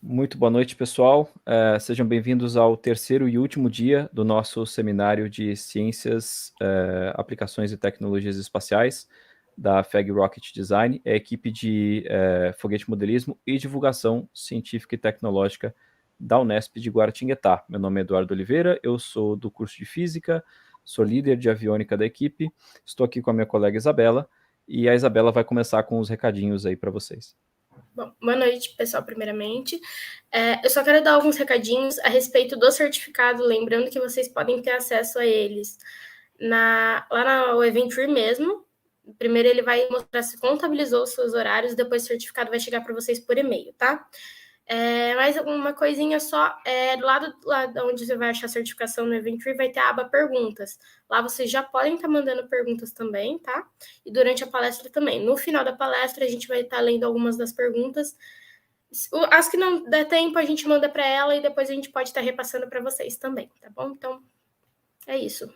Muito boa noite, pessoal. Sejam bem-vindos ao terceiro e último dia do nosso seminário de Ciências, Aplicações e Tecnologias Espaciais da FEG Rocket Design, a equipe de foguete modelismo e divulgação científica e tecnológica da Unesp de Guaratinguetá. Meu nome é Eduardo Oliveira, eu sou do curso de Física, sou líder de aviônica da equipe, estou aqui com a minha colega Isabela, e a Isabela vai começar com os recadinhos aí para vocês. Bom, boa noite, pessoal, primeiramente. Eu só quero dar alguns recadinhos a respeito do certificado, lembrando que vocês podem ter acesso a eles lá no Eventree mesmo. Primeiro ele vai mostrar se contabilizou os seus horários, depois o certificado vai chegar para vocês por e-mail, tá? Mais uma coisinha só, do lado onde você vai achar a certificação no Eventree, vai ter a aba perguntas. Lá vocês já podem estar mandando perguntas também, tá? E durante a palestra também. No final da palestra, a gente vai estar lendo algumas das perguntas. As que não der tempo, a gente manda para ela e depois a gente pode estar repassando para vocês também, tá bom? Então, é isso.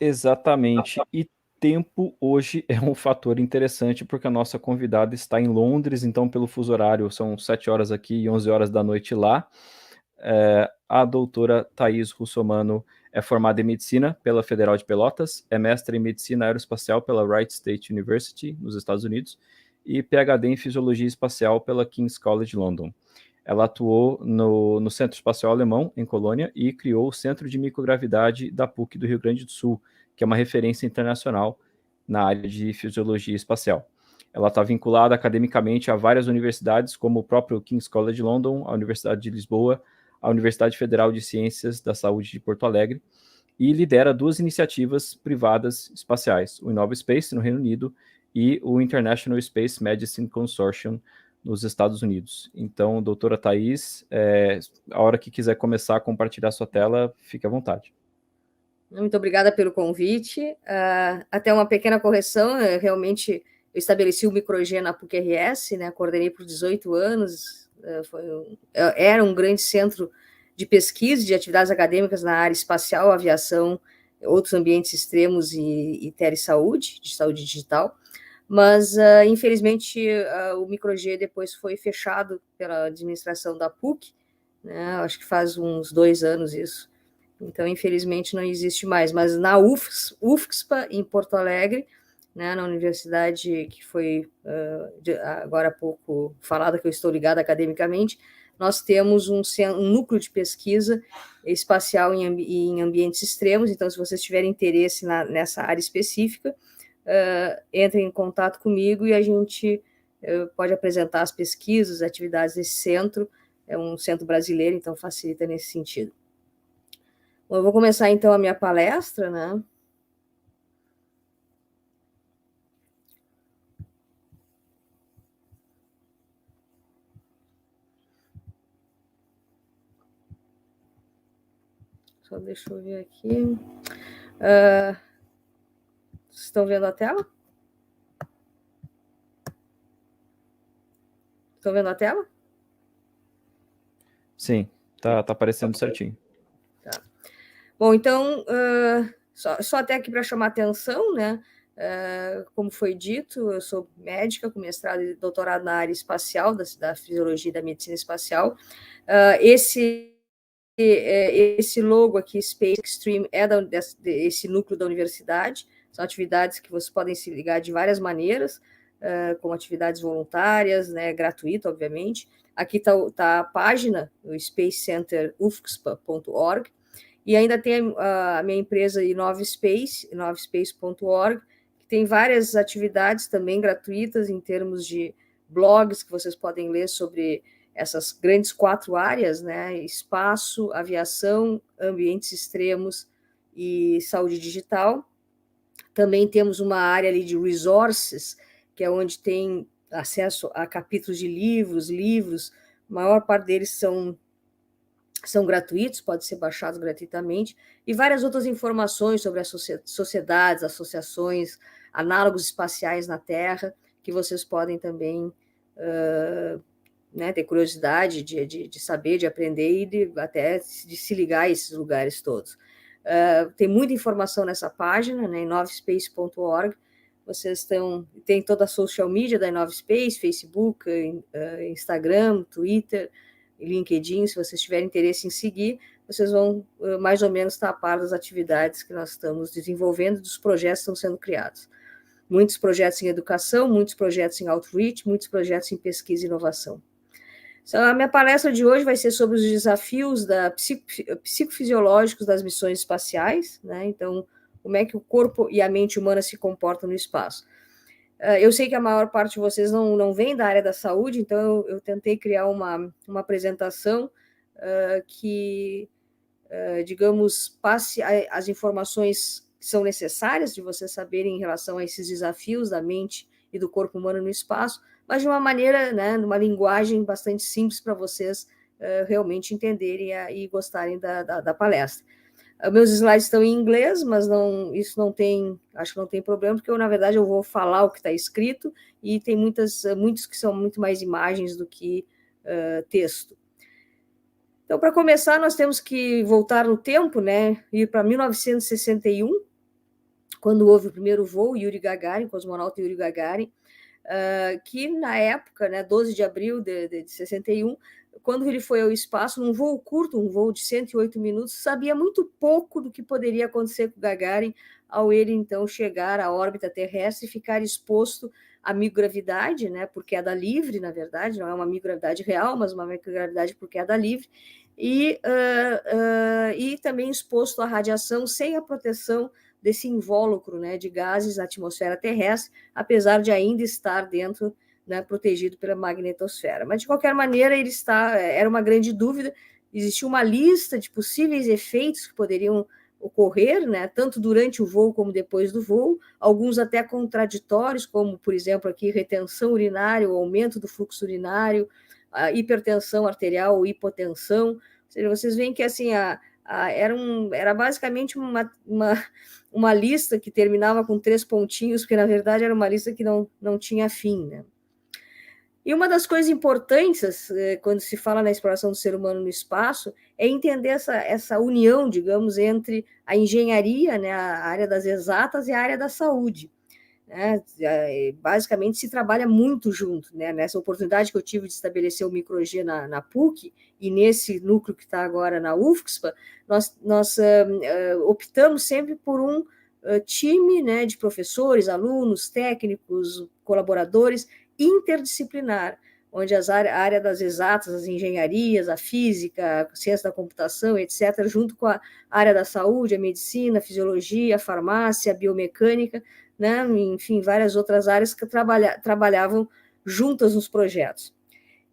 Exatamente. E tempo hoje é um fator interessante porque a nossa convidada está em Londres, então pelo fuso horário são 7 horas aqui e 11 horas da noite lá. A doutora Thaís Russomano é formada em Medicina pela Federal de Pelotas, é mestre em Medicina Aeroespacial pela Wright State University, nos Estados Unidos, e PhD em Fisiologia Espacial pela King's College London. Ela atuou no Centro Espacial Alemão, em Colônia, e criou o Centro de Microgravidade da PUC do Rio Grande do Sul, que é uma referência internacional na área de fisiologia espacial. Ela está vinculada academicamente a várias universidades, como o próprio King's College London, a Universidade de Lisboa, a Universidade Federal de Ciências da Saúde de Porto Alegre, e lidera duas iniciativas privadas espaciais, o Innova Space, no Reino Unido, e o International Space Medicine Consortium, nos Estados Unidos. Então, doutora Thaís, a hora que quiser começar a compartilhar sua tela, fique à vontade. Muito obrigada pelo convite. Até uma pequena correção, realmente eu estabeleci o MicroG na PUC-RS, né, coordenei por 18 anos, era um grande centro de pesquisa, de atividades acadêmicas na área espacial, aviação, outros ambientes extremos e telesaúde, de saúde digital, mas, infelizmente, o MicroG depois foi fechado pela administração da PUC, né, acho que faz uns 2 anos isso. Então, infelizmente, não existe mais. Mas na UFSPA, em Porto Alegre, né, na universidade que foi agora há pouco falada, que eu estou ligada academicamente, nós temos um núcleo de pesquisa espacial em ambientes extremos. Então, se vocês tiverem interesse nessa área específica, entrem em contato comigo e a gente pode apresentar as pesquisas, as atividades desse centro. É um centro brasileiro, então facilita nesse sentido. Bom, eu vou começar, então, a minha palestra, né? Só deixa eu ver aqui. Vocês estão vendo a tela? Estão vendo a tela? Sim, tá aparecendo certinho. Tá. Bom, então, só até aqui para chamar atenção, né? Como foi dito, eu sou médica com mestrado e doutorado na área espacial, da fisiologia e da medicina espacial. Esse logo aqui, Space Extreme, é esse núcleo da universidade. São atividades que vocês podem se ligar de várias maneiras, como atividades voluntárias, né, gratuito, obviamente. Aqui está a página, o spacecenterufcspa.org, e ainda tem a minha empresa InnovaSpace, innovaspace.org, que tem várias atividades também gratuitas em termos de blogs que vocês podem ler sobre essas grandes 4 áreas, né? Espaço, aviação, ambientes extremos e saúde digital. Também temos uma área ali de resources, que é onde tem acesso a capítulos de livros, a maior parte deles são gratuitos, pode ser baixados gratuitamente, e várias outras informações sobre as sociedades, associações, análogos espaciais na Terra, que vocês podem também né, ter curiosidade de saber, de aprender e até de se ligar a esses lugares todos. Tem muita informação nessa página, né, innovaspace.org. vocês têm toda a social media da Inovspace, Facebook, Instagram, Twitter, LinkedIn. Se vocês tiverem interesse em seguir, vocês vão mais ou menos estar a par das atividades que nós estamos desenvolvendo, dos projetos que estão sendo criados. Muitos projetos em educação, muitos projetos em outreach, muitos projetos em pesquisa e inovação. Então, a minha palestra de hoje vai ser sobre os desafios psicofisiológicos das missões espaciais, né? Então, como é que o corpo e a mente humana se comportam no espaço. Eu sei que a maior parte de vocês não vem da área da saúde, então eu tentei criar uma apresentação que, digamos, passe as informações que são necessárias de vocês saberem em relação a esses desafios da mente e do corpo humano no espaço, mas de uma maneira, né, numa linguagem bastante simples para vocês realmente entenderem e gostarem da palestra. Meus slides estão em inglês, mas isso não tem, acho que não tem problema, porque na verdade eu vou falar o que está escrito e tem muitos que são muito mais imagens do que texto. Então, para começar, nós temos que voltar no tempo, né, ir para 1961, quando houve o primeiro voo, Yuri Gagarin, cosmonauta Yuri Gagarin, que na época, né, 12 de abril de 61, quando ele foi ao espaço, num voo curto, um voo de 108 minutos, sabia muito pouco do que poderia acontecer com o Gagarin ao ele, então, chegar à órbita terrestre e ficar exposto à microgravidade, né, por queda livre, na verdade, não é uma microgravidade real, mas uma microgravidade por queda livre, e também exposto à radiação sem a proteção desse invólucro, né, de gases na atmosfera terrestre, apesar de ainda estar dentro, né, protegido pela magnetosfera. Mas, de qualquer maneira, era uma grande dúvida, existia uma lista de possíveis efeitos que poderiam ocorrer, né, tanto durante o voo como depois do voo, alguns até contraditórios, como, por exemplo, aqui, retenção urinária, o aumento do fluxo urinário, a hipertensão arterial ou hipotensão. Ou seja, vocês veem que, assim, era basicamente uma lista que terminava com 3 pontinhos, porque, na verdade, era uma lista que não tinha fim, né? E uma das coisas importantes, quando se fala na exploração do ser humano no espaço, é entender essa união, digamos, entre a engenharia, né, a área das exatas e a área da saúde. Né? Basicamente, se trabalha muito junto, né? Nessa oportunidade que eu tive de estabelecer o Micro-G na PUC, e nesse núcleo que está agora na UFSPA, nós optamos sempre por um time, né, de professores, alunos, técnicos, colaboradores, interdisciplinar, onde a área das exatas, as engenharias, a física, a ciência da computação, etc., junto com a área da saúde, a medicina, a fisiologia, a farmácia, a biomecânica, né, enfim, várias outras áreas que trabalhavam juntas nos projetos.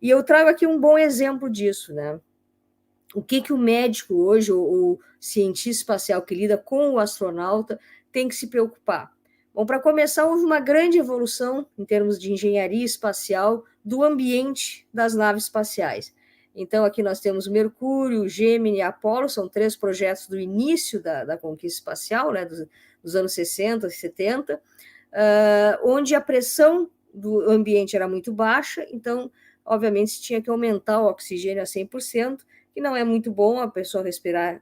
E eu trago aqui um bom exemplo disso, né? O que o médico hoje, o cientista espacial que lida com o astronauta, tem que se preocupar? Bom, para começar, houve uma grande evolução em termos de engenharia espacial do ambiente das naves espaciais. Então, aqui nós temos Mercúrio, Gemini e Apolo, são 3 projetos do início da conquista espacial, né, dos anos 60 e 70, onde a pressão do ambiente era muito baixa, então, obviamente, se tinha que aumentar o oxigênio a 100%, que não é muito bom a pessoa respirar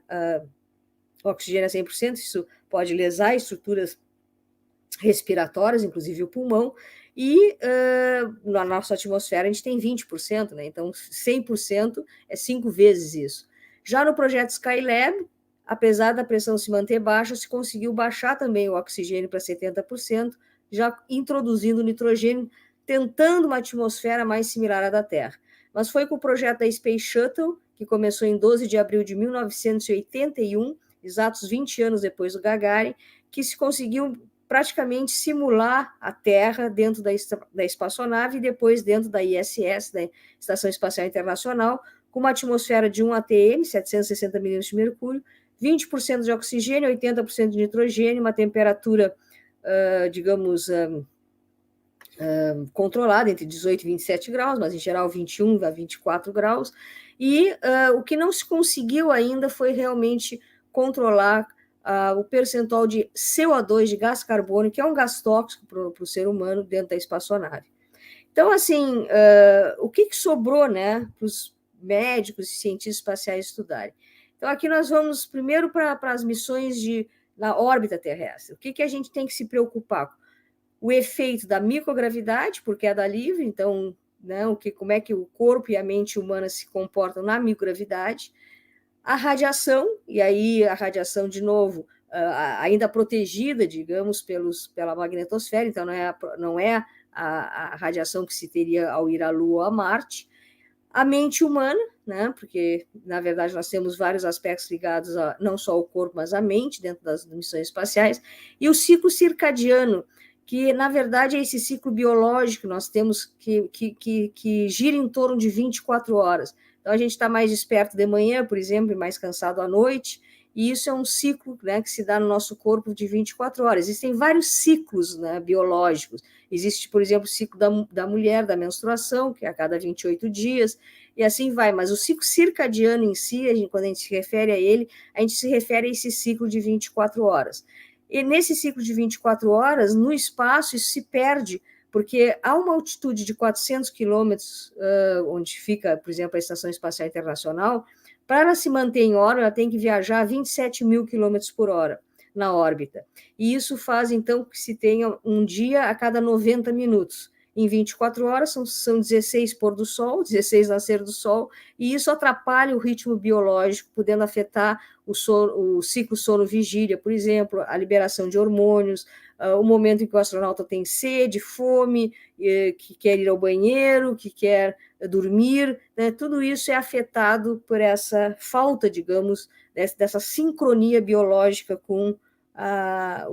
oxigênio a 100%, isso pode lesar estruturas respiratórias, inclusive o pulmão, e na nossa atmosfera a gente tem 20%, né? Então 100% é 5 vezes isso. Já no projeto Skylab, apesar da pressão se manter baixa, se conseguiu baixar também o oxigênio para 70%, já introduzindo nitrogênio, tentando uma atmosfera mais similar à da Terra. Mas foi com o projeto da Space Shuttle, que começou em 12 de abril de 1981, exatos 20 anos depois do Gagarin, que se conseguiu praticamente simular a Terra dentro da espaçonave e depois dentro da ISS, da Estação Espacial Internacional, com uma atmosfera de 1 atm, 760 milímetros de mercúrio, 20% de oxigênio, 80% de nitrogênio, uma temperatura, digamos, controlada entre 18 e 27 graus, mas em geral 21 a 24 graus, e o que não se conseguiu ainda foi realmente controlar o percentual de CO2, de gás carbônico, que é um gás tóxico para o ser humano dentro da espaçonave. Então, assim, o que sobrou, né, para os médicos e cientistas espaciais estudarem? Então, aqui nós vamos primeiro para as missões na órbita terrestre. O que a gente tem que se preocupar? o efeito da microgravidade, por queda livre, então, né, como é que o corpo e a mente humana se comportam na microgravidade, a radiação, e aí a radiação, de novo, ainda protegida, digamos, pela magnetosfera, então não é a radiação que se teria ao ir à Lua ou a Marte, a mente humana, né, porque, na verdade, nós temos vários aspectos ligados a não só ao corpo, mas à mente, dentro das missões espaciais, e o ciclo circadiano, que, na verdade, é esse ciclo biológico que nós temos que gira em torno de 24 horas. Então, a gente está mais desperto de manhã, por exemplo, e mais cansado à noite, e isso é um ciclo, né, que se dá no nosso corpo de 24 horas. Existem vários ciclos, né, biológicos. Existe, por exemplo, o ciclo da mulher, da menstruação, que é a cada 28 dias, e assim vai. Mas o ciclo circadiano em si, quando a gente se refere a ele, a gente se refere a esse ciclo de 24 horas. E nesse ciclo de 24 horas, no espaço, isso se perde, porque a uma altitude de 400 quilômetros, onde fica, por exemplo, a Estação Espacial Internacional, para ela se manter em órbita, ela tem que viajar a 27 mil quilômetros por hora na órbita. E isso faz, então, que se tenha um dia a cada 90 minutos. Em 24 horas, são 16 pôr do sol, 16 nascer do sol, e isso atrapalha o ritmo biológico, podendo afetar o ciclo sono-vigília, por exemplo, a liberação de hormônios, o momento em que o astronauta tem sede, fome, que quer ir ao banheiro, que quer dormir, né? Tudo isso é afetado por essa falta, digamos, dessa sincronia biológica com a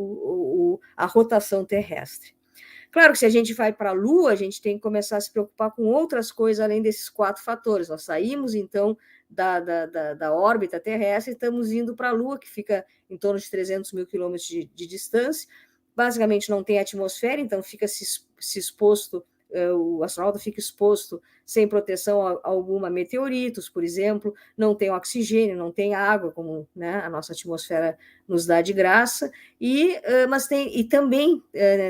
rotação terrestre. Claro que se a gente vai para a Lua, a gente tem que começar a se preocupar com outras coisas além desses 4 fatores. Nós saímos, então, da órbita terrestre e estamos indo para a Lua, que fica em torno de 300 mil quilômetros de distância. Basicamente não tem atmosfera, então fica se exposto, o astronauta fica exposto sem proteção alguma a meteoritos, por exemplo, não tem oxigênio, não tem água, como, né, a nossa atmosfera nos dá de graça, mas também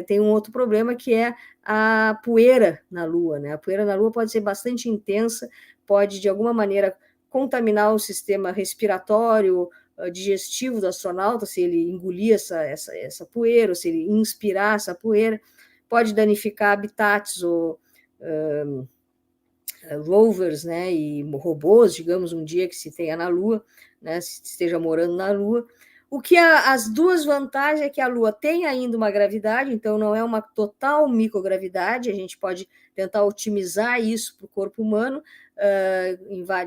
tem um outro problema, que é a poeira na Lua, né? A poeira na Lua pode ser bastante intensa, pode, de alguma maneira, contaminar o sistema respiratório, digestivo do astronauta, se ele engolir essa poeira, ou se ele inspirar essa poeira, pode danificar habitats ou rovers, né, e robôs, digamos, um dia que se tenha na Lua, né, se esteja morando na Lua. O que as duas vantagens é que a Lua tem ainda uma gravidade, então não é uma total microgravidade, a gente pode tentar otimizar isso para o corpo humano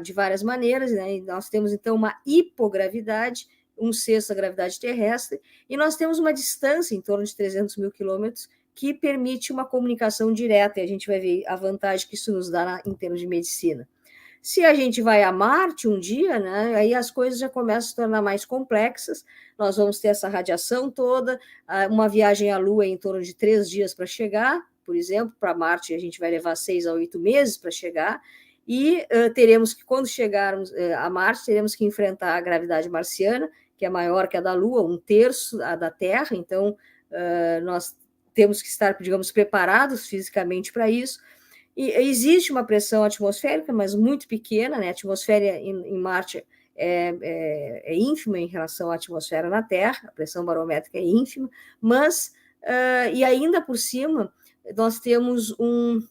de várias maneiras, né? Nós temos, então, uma hipogravidade, 1/6 da gravidade terrestre, e nós temos uma distância em torno de 300 mil quilômetros, que permite uma comunicação direta, e a gente vai ver a vantagem que isso nos dá em termos de medicina. Se a gente vai a Marte um dia, né, aí as coisas já começam a se tornar mais complexas, nós vamos ter essa radiação toda, uma viagem à Lua em torno de 3 dias para chegar, por exemplo, para Marte a gente vai levar 6 a 8 meses para chegar, e teremos que, quando chegarmos a Marte, teremos que enfrentar a gravidade marciana, que é maior que a da Lua, 1/3 a da Terra, então nós temos que estar, digamos, preparados fisicamente para isso. E existe uma pressão atmosférica, mas muito pequena, né? A atmosfera em Marte é ínfima em relação à atmosfera na Terra, a pressão barométrica é ínfima, mas, e ainda por cima, nós temos um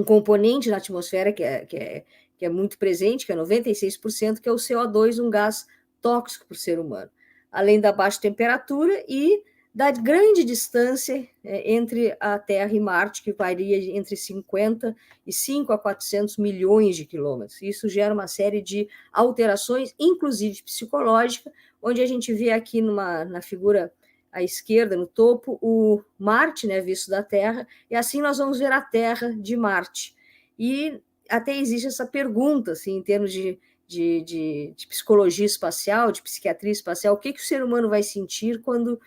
componente na atmosfera que é muito presente, que é 96%, que é o CO2, um gás tóxico para o ser humano, além da baixa temperatura e da grande distância entre a Terra e Marte, que varia entre 55 a 400 milhões de quilômetros. Isso gera uma série de alterações, inclusive psicológicas, onde a gente vê aqui na figura à esquerda, no topo, o Marte, né, visto da Terra, e assim nós vamos ver a Terra de Marte. E até existe essa pergunta, assim, em termos de psicologia espacial, de psiquiatria espacial, o que o ser humano vai sentir quando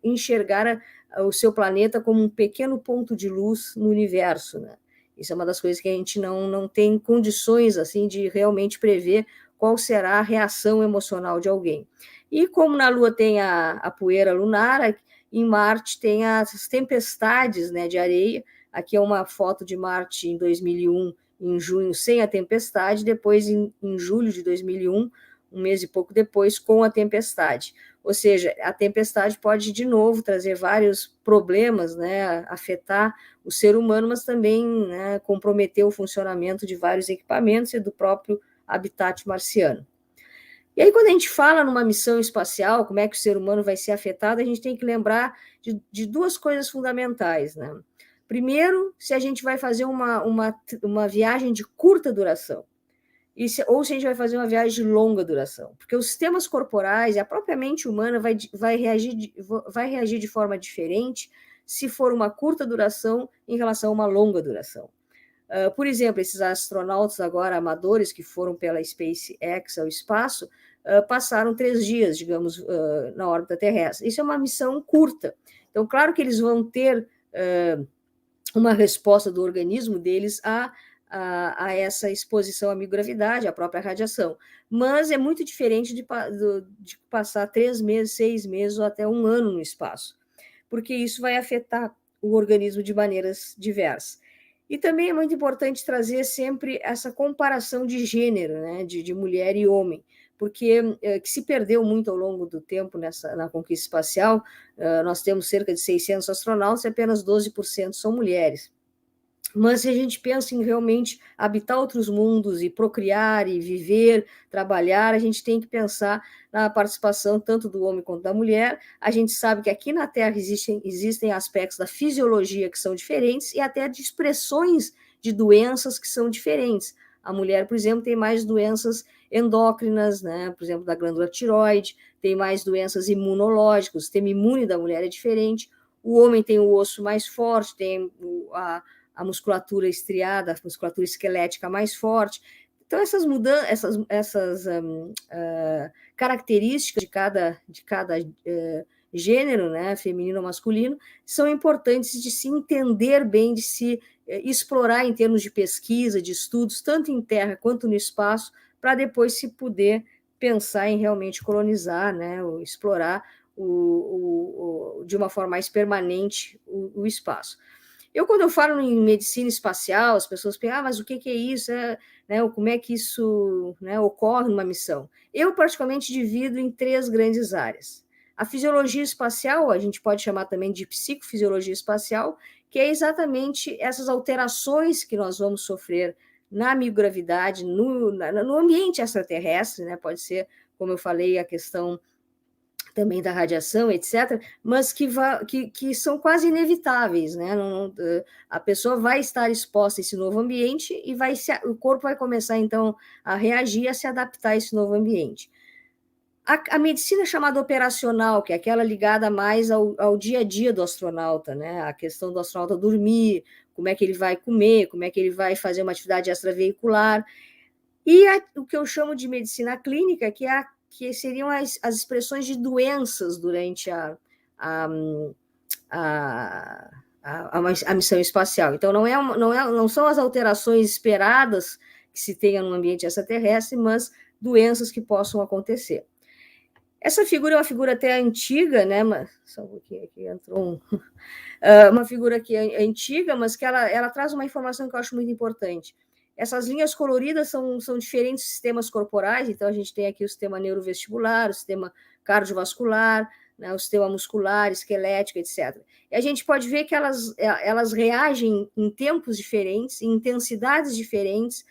enxergar o seu planeta como um pequeno ponto de luz no universo, né? Isso é uma das coisas que a gente não tem condições assim de realmente prever qual será a reação emocional de alguém. E como na Lua tem a poeira lunar, em Marte tem as tempestades, né, de areia. Aqui é uma foto de Marte em 2001, em junho, sem a tempestade, depois em julho de 2001, um mês e pouco depois, com a tempestade. ou seja, a tempestade pode de novo trazer vários problemas, né, afetar o ser humano, mas também, né, comprometer o funcionamento de vários equipamentos e do próprio habitat marciano. E aí, quando a gente fala numa missão espacial, como é que o ser humano vai ser afetado, a gente tem que lembrar de duas coisas fundamentais, né? Primeiro, se a gente vai fazer uma viagem de curta duração, ou se a gente vai fazer uma viagem de longa duração, porque os sistemas corporais e a própria mente humana vai reagir de forma diferente se for uma curta duração em relação a uma longa duração. Por exemplo, esses astronautas agora amadores que foram pela SpaceX ao espaço passaram 3 dias, digamos, na órbita terrestre. Isso é uma missão curta. Então, claro que eles vão ter uma resposta do organismo deles a essa exposição à microgravidade, à própria radiação. Mas é muito diferente de passar 3 meses, 6 meses ou até 1 ano no espaço, porque isso vai afetar o organismo de maneiras diversas. E também é muito importante trazer sempre essa comparação de gênero, né, de mulher e homem, porque que se perdeu muito ao longo do tempo na conquista espacial. Nós temos cerca de 600 astronautas e apenas 12% são mulheres. Mas se a gente pensa em realmente habitar outros mundos e procriar e viver, trabalhar, a gente tem que pensar na participação tanto do homem quanto da mulher. A gente sabe que aqui na Terra existem aspectos da fisiologia que são diferentes e até de expressões de doenças que são diferentes. A mulher, por exemplo, tem mais doenças endócrinas, né? Por exemplo, da glândula tireoide, tem mais doenças imunológicas, o sistema imune da mulher é diferente. O homem tem o osso mais forte, tem a musculatura estriada, a musculatura esquelética mais forte. Então, essas mudanças, essas características de cada gênero, né, feminino ou masculino, são importantes de se entender bem, de se explorar em termos de pesquisa, de estudos, tanto em terra quanto no espaço, para depois se poder pensar em realmente colonizar, né, ou explorar de uma forma mais permanente o espaço. Quando eu falo em medicina espacial, as pessoas pensam, mas o que é isso? Né, como é que isso, né, ocorre numa missão? Eu, particularmente, divido em 3 grandes áreas. A fisiologia espacial, a gente pode chamar também de psicofisiologia espacial, que é exatamente essas alterações que nós vamos sofrer na microgravidade, no ambiente extraterrestre, né? Pode ser, como eu falei, a questão também da radiação, etc., mas que são quase inevitáveis, né? A pessoa vai estar exposta a esse novo ambiente e o corpo vai começar, então, a reagir, a se adaptar a esse novo ambiente. A medicina chamada operacional, que é aquela ligada mais ao dia a dia do astronauta, né? A questão do astronauta dormir, como é que ele vai comer, como é que ele vai fazer uma atividade extraveicular. E o que eu chamo de medicina clínica, que seriam as expressões de doenças durante a missão espacial. Então, não são as alterações esperadas que se tenha no ambiente extraterrestre, mas doenças que possam acontecer. Essa figura é uma figura até antiga, né? Só um pouquinho aqui, entrou uma figura que é antiga, mas que ela traz uma informação que eu acho muito importante. Essas linhas coloridas são diferentes sistemas corporais, então a gente tem aqui o sistema neurovestibular, o sistema cardiovascular, né, o sistema muscular, esquelético, etc. E a gente pode ver que elas reagem em tempos diferentes, em intensidades diferentes,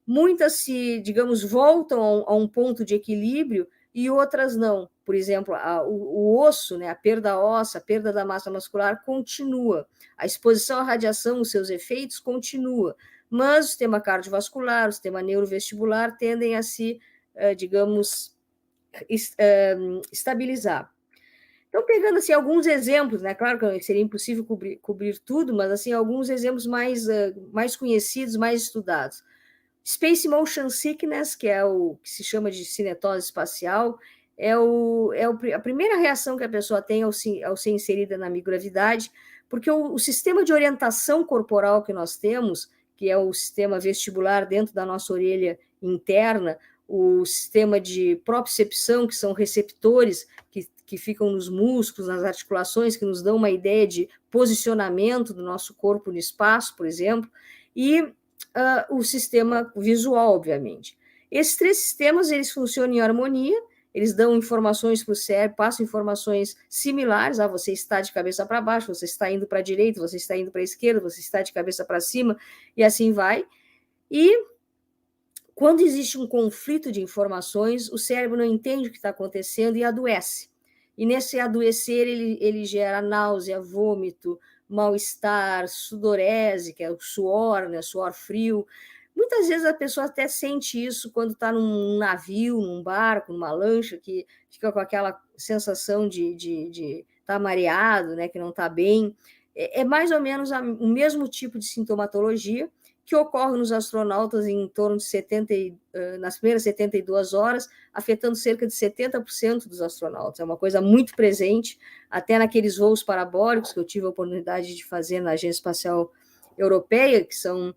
muitas digamos, voltam a um ponto de equilíbrio e outras não. Por exemplo, o osso, né, a perda óssea, a perda da massa muscular continua, a exposição à radiação, os seus efeitos continua, mas o sistema cardiovascular, o sistema neurovestibular tendem a se, digamos, estabilizar. Então, pegando assim, alguns exemplos, né? Claro que seria impossível cobrir tudo, mas assim, alguns exemplos mais conhecidos, mais estudados. Space Motion Sickness, que é o que se chama de cinetose espacial, é a primeira reação que a pessoa tem ao ser inserida na microgravidade, porque o sistema de orientação corporal que nós temos, que é o sistema vestibular dentro da nossa orelha interna, o sistema de propriocepção, que são receptores que ficam nos músculos, nas articulações, que nos dão uma ideia de posicionamento do nosso corpo no espaço, por exemplo, e o sistema visual, obviamente. Esses 3 sistemas, eles funcionam em harmonia, eles dão informações para o cérebro, passam informações similares, você está de cabeça para baixo, você está indo para a direita, você está indo para a esquerda, você está de cabeça para cima, e assim vai. E quando existe um conflito de informações, o cérebro não entende o que está acontecendo e adoece. E nesse adoecer, ele gera náusea, vômito, mal-estar, sudorese, que é o suor, né, suor frio. Muitas vezes a pessoa até sente isso quando está num navio, num barco, numa lancha, que fica com aquela sensação de estar mareado, né, que não está bem. É mais ou menos o mesmo tipo de sintomatologia que ocorre nos astronautas em torno de nas primeiras 72 horas, afetando cerca de 70% dos astronautas. É uma coisa muito presente, até naqueles voos parabólicos que eu tive a oportunidade de fazer na Agência Espacial Europeia, que são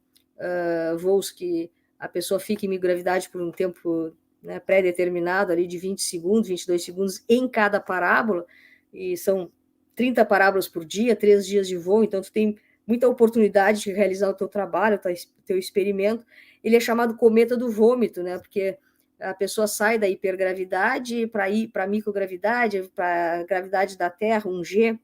voos que a pessoa fica em microgravidade por um tempo, né, pré-determinado, ali de 20 segundos, 22 segundos em cada parábola, e são 30 parábolas por dia, 3 dias de voo, então tu tem muita oportunidade de realizar o teu trabalho, o teu experimento. Ele é chamado cometa do vômito, né? Porque a pessoa sai da hipergravidade para ir para a microgravidade, para a gravidade da Terra, 1G,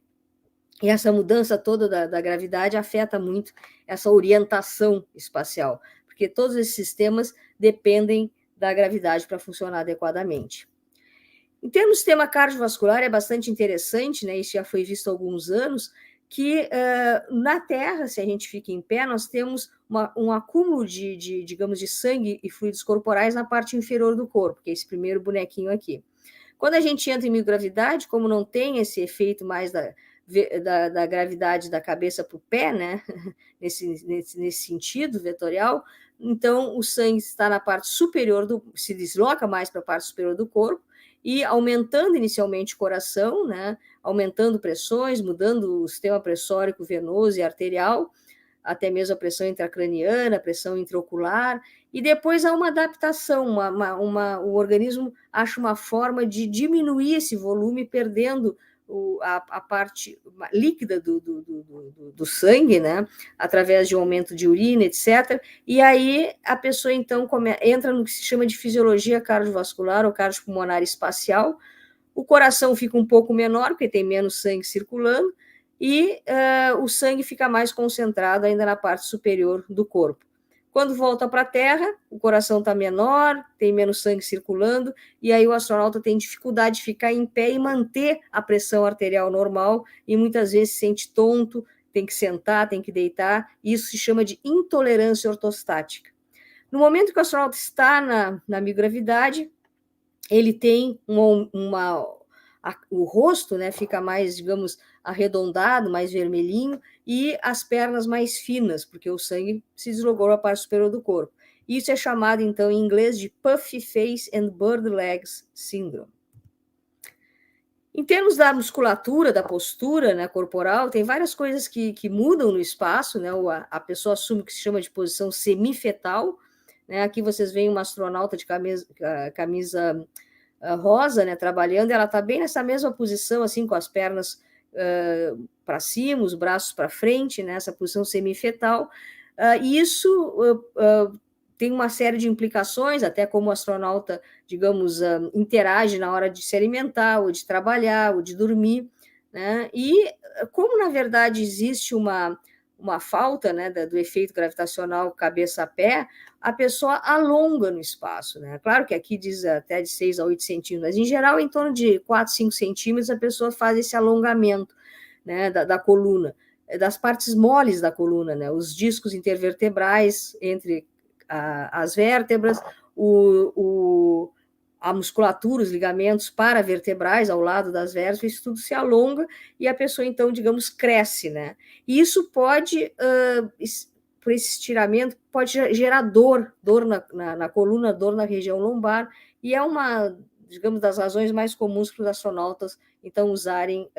e essa mudança toda da gravidade afeta muito essa orientação espacial, porque todos esses sistemas dependem da gravidade para funcionar adequadamente. Em termos do sistema cardiovascular, é bastante interessante, né? Isso já foi visto há alguns anos, que na Terra, se a gente fica em pé, nós temos um acúmulo digamos, de sangue e fluidos corporais na parte inferior do corpo, que é esse primeiro bonequinho aqui. Quando a gente entra em microgravidade, como não tem esse efeito mais da gravidade da cabeça para o pé, né? nesse sentido vetorial, então o sangue está na parte superior, se desloca mais para a parte superior do corpo, e aumentando inicialmente o coração, né, aumentando pressões, mudando o sistema pressórico venoso e arterial, até mesmo a pressão intracraniana, a pressão intraocular, e depois há uma adaptação, o organismo acha uma forma de diminuir esse volume, perdendo a parte líquida do sangue, né, através de um aumento de urina, etc. E aí a pessoa, então, entra no que se chama de fisiologia cardiovascular ou cardiopulmonar espacial. O coração fica um pouco menor, porque tem menos sangue circulando, e o sangue fica mais concentrado ainda na parte superior do corpo. Quando volta para a Terra, o coração está menor, tem menos sangue circulando, e aí o astronauta tem dificuldade de ficar em pé e manter a pressão arterial normal, e muitas vezes se sente tonto, tem que sentar, tem que deitar, e isso se chama de intolerância ortostática. No momento que o astronauta está na microgravidade, ele tem o rosto, né, fica mais, digamos, arredondado, mais vermelhinho, e as pernas mais finas, porque o sangue se deslocou à parte superior do corpo. Isso é chamado, então, em inglês de Puffy Face and Bird Legs Syndrome. Em termos da musculatura, da postura, né, corporal, tem várias coisas que mudam no espaço, né, a pessoa assume o que se chama de posição semifetal, né, aqui vocês veem uma astronauta de camisa rosa, né, trabalhando, ela está bem nessa mesma posição, assim, com as pernas para cima, os braços para frente, nessa posição semifetal, e isso tem uma série de implicações, até como o astronauta, digamos, interage na hora de se alimentar, ou de trabalhar, ou de dormir, né, e como, na verdade, existe uma falta, né, do efeito gravitacional cabeça a pé, a pessoa alonga no espaço, né? Claro que aqui diz até de 6 a 8 centímetros, mas em geral, em torno de 4, 5 centímetros, a pessoa faz esse alongamento, né, da coluna, das partes moles da coluna, né? Os discos intervertebrais entre as vértebras, a musculatura, os ligamentos paravertebrais ao lado das vértebras, isso tudo se alonga e a pessoa, então, digamos, cresce, né? E isso pode, por esse estiramento, pode gerar dor na coluna, dor na região lombar, e é uma, digamos, das razões mais comuns para os astronautas, então, usarem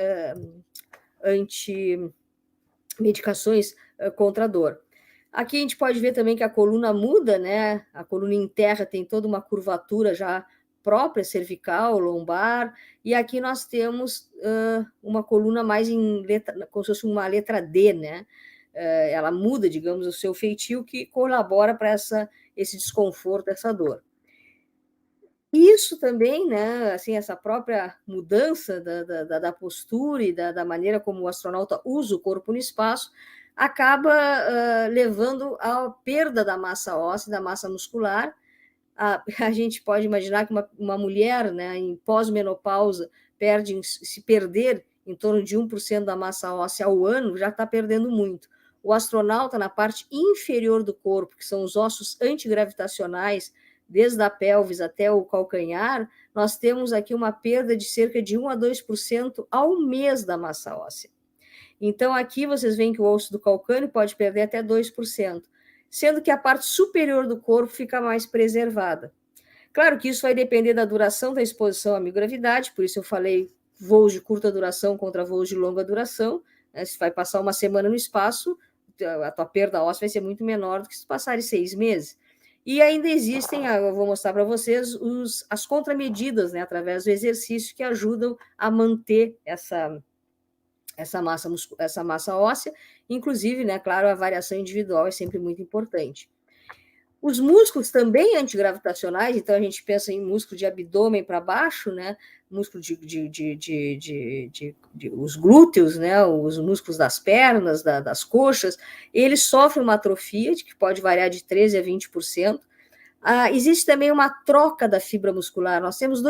medicações contra a dor. Aqui a gente pode ver também que a coluna muda, né? A coluna em terra tem toda uma curvatura já própria, cervical, lombar, e aqui nós temos uma coluna mais como se fosse uma letra D, né? Ela muda, digamos, o seu feitio, que colabora para esse desconforto, essa dor. Isso também, né, assim, essa própria mudança da postura e da maneira como o astronauta usa o corpo no espaço acaba levando à perda da massa óssea, da massa muscular. A gente pode imaginar que uma mulher, né, em pós-menopausa, se perder em torno de 1% da massa óssea ao ano, já está perdendo muito. O astronauta, na parte inferior do corpo, que são os ossos antigravitacionais, desde a pelvis até o calcanhar, nós temos aqui uma perda de cerca de 1 a 2% ao mês da massa óssea. Então, aqui vocês veem que o osso do calcâneo pode perder até 2%, sendo que a parte superior do corpo fica mais preservada. Claro que isso vai depender da duração da exposição à microgravidade, por isso eu falei voos de curta duração contra voos de longa duração, né? Se vai passar uma semana no espaço, a tua perda óssea vai ser muito menor do que se passar 6 meses. E ainda existem, eu vou mostrar para vocês, as contramedidas, né, através do exercício, que ajudam a manter essa massa óssea, inclusive, né, claro, a variação individual é sempre muito importante. Os músculos também antigravitacionais, então a gente pensa em músculo de abdômen para baixo, né, músculo os glúteos, né, os músculos das pernas, das coxas, eles sofrem uma atrofia que pode variar de 13% a 20%. Existe também uma troca da fibra muscular. Nós temos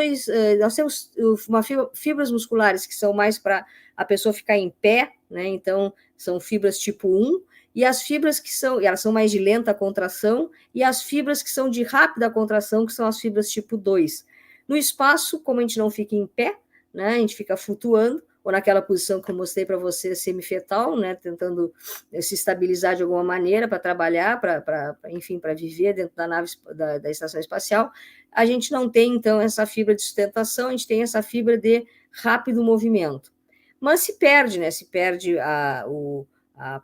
fibras musculares que são mais para a pessoa ficar em pé, né? Então são fibras tipo 1, e as fibras elas são mais de lenta contração, e as fibras que são de rápida contração, que são as fibras tipo 2. No espaço, como a gente não fica em pé, né, a gente fica flutuando, ou naquela posição que eu mostrei para você, semifetal, né, tentando se estabilizar de alguma maneira para trabalhar, enfim, para viver dentro da nave da estação espacial, a gente não tem, então, essa fibra de sustentação, a gente tem essa fibra de rápido movimento. Mas se perde, né, se perde a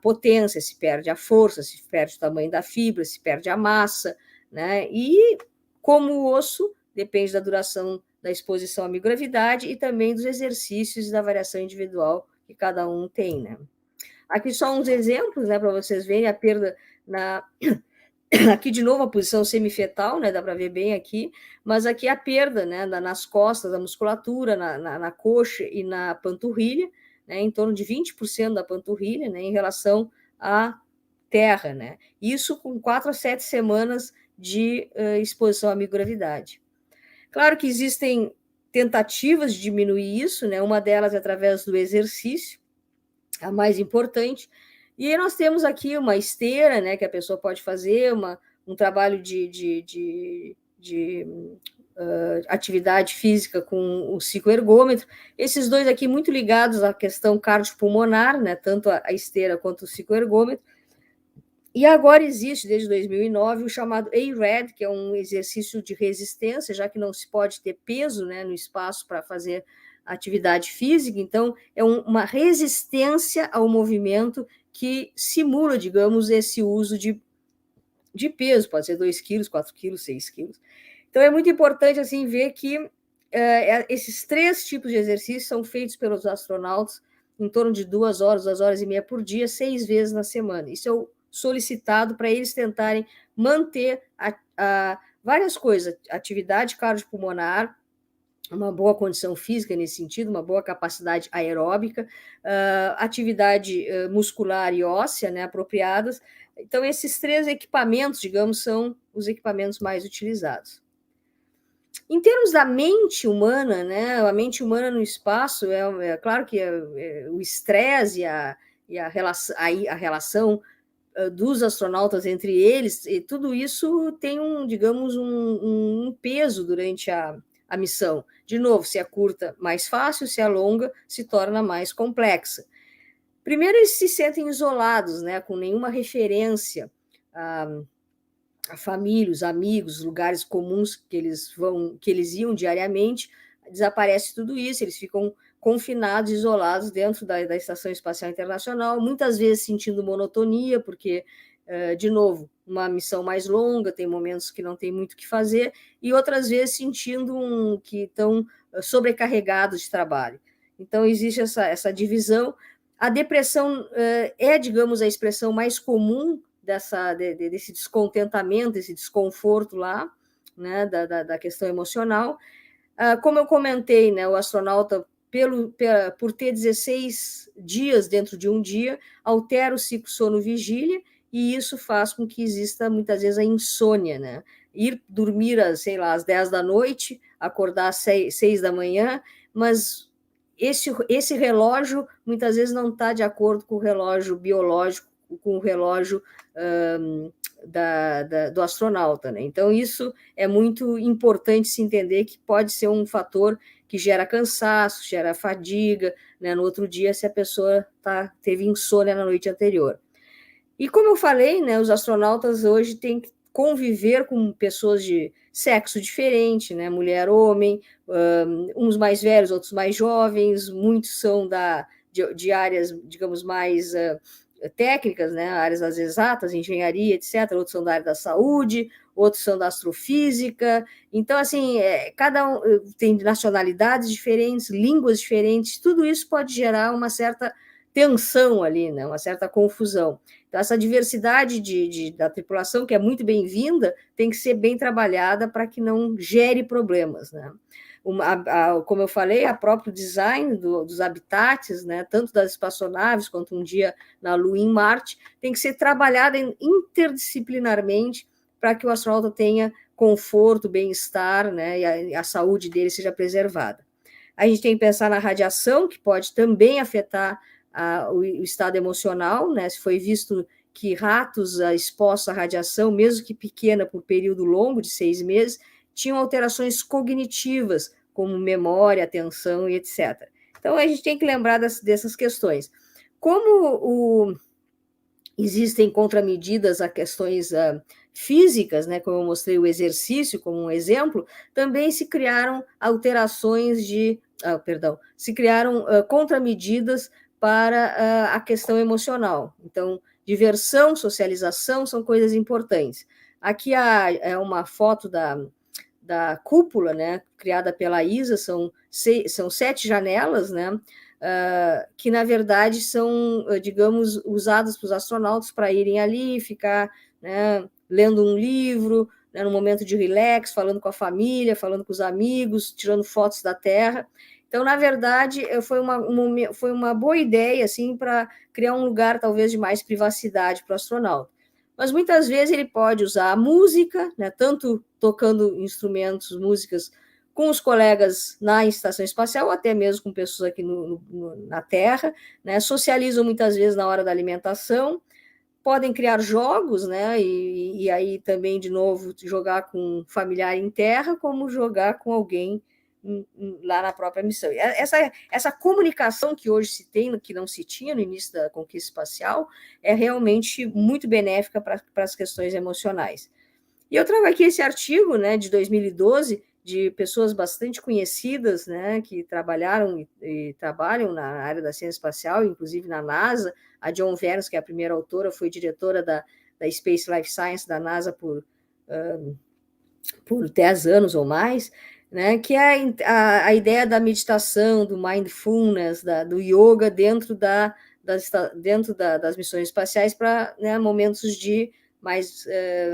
potência, se perde a força, se perde o tamanho da fibra, se perde a massa, né, e como o osso, depende da duração da exposição à microgravidade e também dos exercícios e da variação individual que cada um tem, né? Aqui só uns exemplos, né, para vocês verem a perda aqui de novo a posição semifetal, né, dá para ver bem aqui, mas aqui a perda, né, nas costas, da musculatura, na coxa e na panturrilha, né, em torno de 20% da panturrilha, né, em relação à terra, né? Isso com 4 a 7 semanas de exposição à microgravidade. Claro que existem tentativas de diminuir isso, né? Uma delas é através do exercício, a mais importante. E aí nós temos aqui uma esteira, né, que a pessoa pode fazer, um trabalho de atividade física com o cicloergômetro. Esses dois aqui muito ligados à questão cardiopulmonar, né, tanto a esteira quanto o cicloergômetro. E agora existe, desde 2009, o chamado ARED, que é um exercício de resistência, já que não se pode ter peso, né, no espaço para fazer atividade física, então é uma resistência ao movimento que simula, digamos, esse uso de peso, pode ser 2 quilos, 4 quilos, 6 quilos. Então é muito importante assim, ver que esses 3 tipos de exercícios são feitos pelos astronautas em torno de 2 horas, 2 horas e meia por dia, 6 vezes na semana. Isso é o solicitado para eles tentarem manter várias coisas, atividade cardiopulmonar, uma boa condição física nesse sentido, uma boa capacidade aeróbica, atividade muscular e óssea, né, apropriadas. Então, esses 3 equipamentos, digamos, são os equipamentos mais utilizados. Em termos da mente humana, né, a mente humana no espaço, é claro que o estresse e a relação dos astronautas entre eles, e tudo isso tem digamos, um peso durante a missão. De novo, se é curta, mais fácil, se é longa, se torna mais complexa. Primeiro, eles se sentem isolados, né, com nenhuma referência a família, os amigos, lugares comuns que eles iam diariamente, desaparece tudo isso, eles ficam confinados, isolados dentro da Estação Espacial Internacional, muitas vezes sentindo monotonia, porque, de novo, uma missão mais longa, tem momentos que não tem muito o que fazer, e outras vezes sentindo que estão sobrecarregados de trabalho. Então, existe essa divisão. A depressão digamos, a expressão mais comum desse descontentamento, desse desconforto lá, né, da questão emocional. Como eu comentei, né, o astronauta, por ter 16 dias dentro de um dia, altera o ciclo sono-vigília, e isso faz com que exista, muitas vezes, a insônia, né? Ir dormir, sei lá, às 10 da noite, acordar às 6 da manhã, mas esse relógio, muitas vezes, não está de acordo com o relógio biológico, com o relógio do astronauta, né? Então, isso é muito importante se entender que pode ser um fator que gera cansaço, gera fadiga, né, no outro dia, se a pessoa teve insônia na noite anterior. E como eu falei, né, os astronautas hoje têm que conviver com pessoas de sexo diferente, né, mulher, homem, uns mais velhos, outros mais jovens, muitos são de áreas, digamos, mais técnicas, né, áreas das exatas, engenharia, etc., outros são da área da saúde, outros são da astrofísica. Então, assim, cada um tem nacionalidades diferentes, línguas diferentes, tudo isso pode gerar uma certa tensão ali, né, uma certa confusão. Então, essa diversidade da tripulação, que é muito bem-vinda, tem que ser bem trabalhada para que não gere problemas, né? Como eu falei, o próprio design dos habitats, né, tanto das espaçonaves quanto um dia na Lua e em Marte, tem que ser trabalhada interdisciplinarmente para que o astronauta tenha conforto, bem-estar, né, e a saúde dele seja preservada. A gente tem que pensar na radiação, que pode também afetar o estado emocional, né? Se foi visto que ratos expostos à radiação, mesmo que pequena por período longo de 6 meses, tinham alterações cognitivas, como memória, atenção e etc. Então, a gente tem que lembrar dessas questões. Como existem contramedidas a questões físicas, né, como eu mostrei o exercício como um exemplo, também se criaram se criaram contramedidas para a questão emocional. Então, diversão, socialização são coisas importantes. Aqui é uma foto da cúpula, né, criada pela ISA, são 7 janelas, né, que, na verdade, são, digamos, usadas para os astronautas para irem ali, ficar, né, lendo um livro, né, no momento de relax, falando com a família, falando com os amigos, tirando fotos da Terra. Então, na verdade, foi uma boa ideia, assim, para criar um lugar, talvez, de mais privacidade para o astronauta. Mas, muitas vezes, ele pode usar a música, né, tanto tocando instrumentos, músicas, com os colegas na estação espacial, ou até mesmo com pessoas aqui na Terra, né, socializam muitas vezes na hora da alimentação, podem criar jogos, né, e aí também, de novo, jogar com um familiar em terra, como jogar com alguém lá na própria missão. Essa comunicação que hoje se tem, que não se tinha no início da conquista espacial, é realmente muito benéfica para as questões emocionais. E eu trago aqui esse artigo, né, de 2012, de pessoas bastante conhecidas, né, que trabalharam e trabalham na área da ciência espacial, inclusive na NASA. A John Venus, que é a primeira autora, foi diretora da Space Life Science da NASA por 10 anos ou mais, né, que é a ideia da meditação, do mindfulness, do yoga dentro das missões espaciais para, né, momentos de mais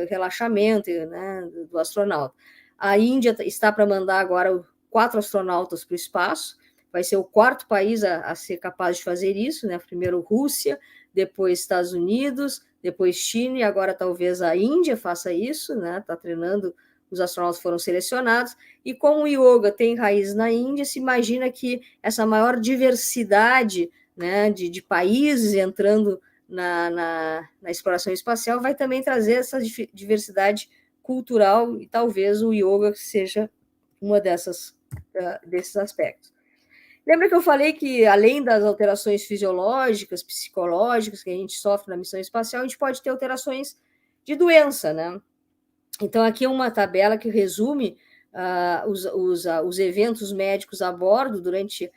relaxamento, né, do astronauta. A Índia está para mandar agora 4 astronautas para o espaço, vai ser o 4º país a ser capaz de fazer isso, né? Primeiro Rússia, depois Estados Unidos, depois China, e agora talvez a Índia faça isso, né? Está treinando, os astronautas foram selecionados, e como o yoga tem raiz na Índia, se imagina que essa maior diversidade, né, de países entrando na exploração espacial vai também trazer essa diversidade cultural, e talvez o yoga seja uma desses aspectos. Lembra que eu falei que, além das alterações fisiológicas, psicológicas que a gente sofre na missão espacial, a gente pode ter alterações de doença, né? Então, aqui é uma tabela que resume os eventos médicos a bordo durante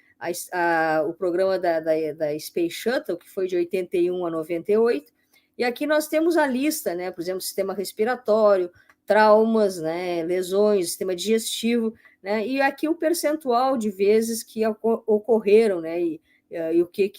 o programa da Space Shuttle, que foi de 81 a 98, e aqui nós temos a lista, né? Por exemplo, sistema respiratório, traumas, né, lesões, sistema digestivo, né, e aqui o percentual de vezes que ocorreram, né, e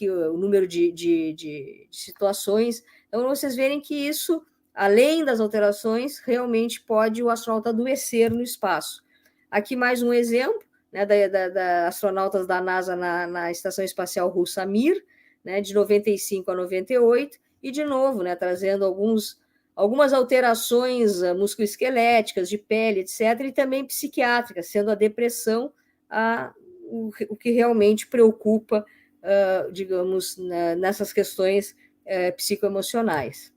o número de situações. Então, vocês verem que isso além das alterações, realmente pode o astronauta adoecer no espaço. Aqui mais um exemplo, né, da astronautas da NASA na Estação Espacial Russa Mir, né, de 95 a 98, e de novo, né, trazendo algumas alterações musculoesqueléticas, de pele, etc., e também psiquiátricas, sendo a depressão o que realmente preocupa, digamos, nessas questões psicoemocionais.